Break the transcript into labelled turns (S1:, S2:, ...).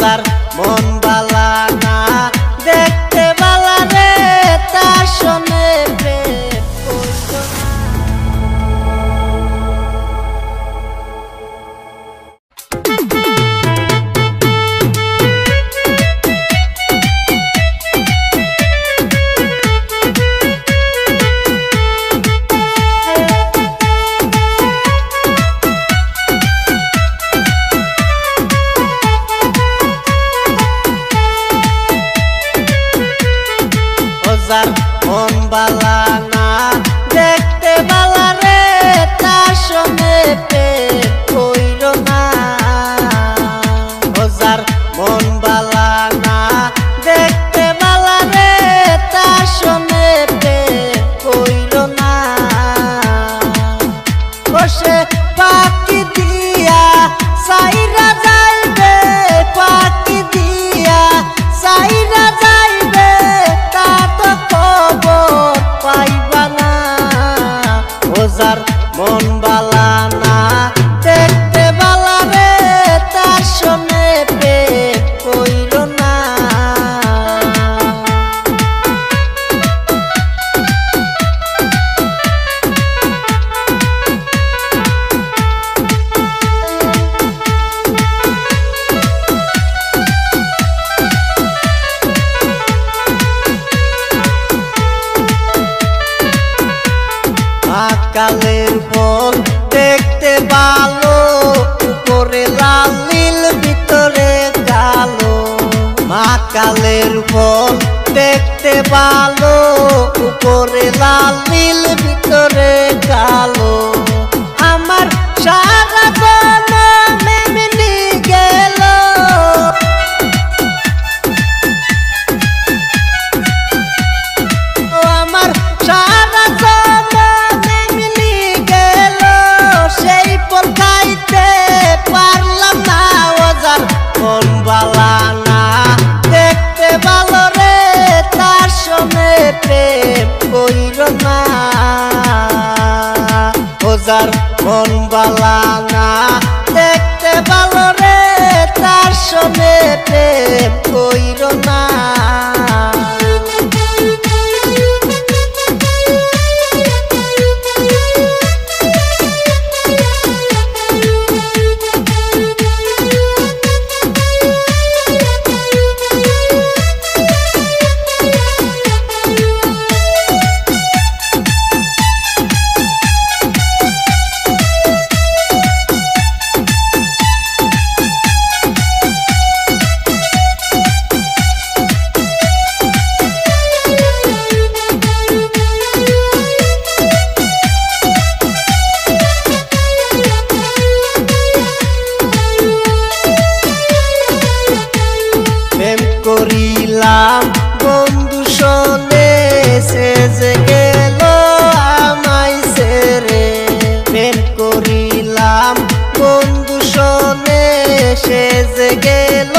S1: যার মন বালা না দেখতে বালা রে তার সনে প্রেম কইরো না। যার মন বালা না দেখতে বালা রে তার সঙ্গে প্রেম কইরো না। ও যার মন বালা না দেখতে বালা রে তার সঙ্গে প্রেম কইরো না। বসে পাখি দিয়া সাইরা যাইবে, পাখি দিয়া সাইরা যাইবে তার তো খবর পাইবা না। ও যার মন বালা না দেখতে বালা রে তার সঙ্গে প্রেম কইরো না। কালের ফল দেখতে ভালো, উপরে লাল নীল ভিতরে কালো। মা কালের ফল দেখতে ভালো, উপরে লাল নীল ভিতরে কালো। আমার সারা জনম এমনি গেল, আমার সারা জনম এমনি গেল, সেই ফল খাইতে পারলাম না। ও যার মন বালা না দেখতে ভালো রে তার সঙ্গে প্রেম কইরো না। ও যার মন বালা না দেখতে ভালো রে তার সঙ্গে প্রেম কইরো না। করিলাম বন্ধু শোনে সে যে গেল আমায় ছেড়ে। প্রেম করিলাম বন্ধু শোনে সে যে গেল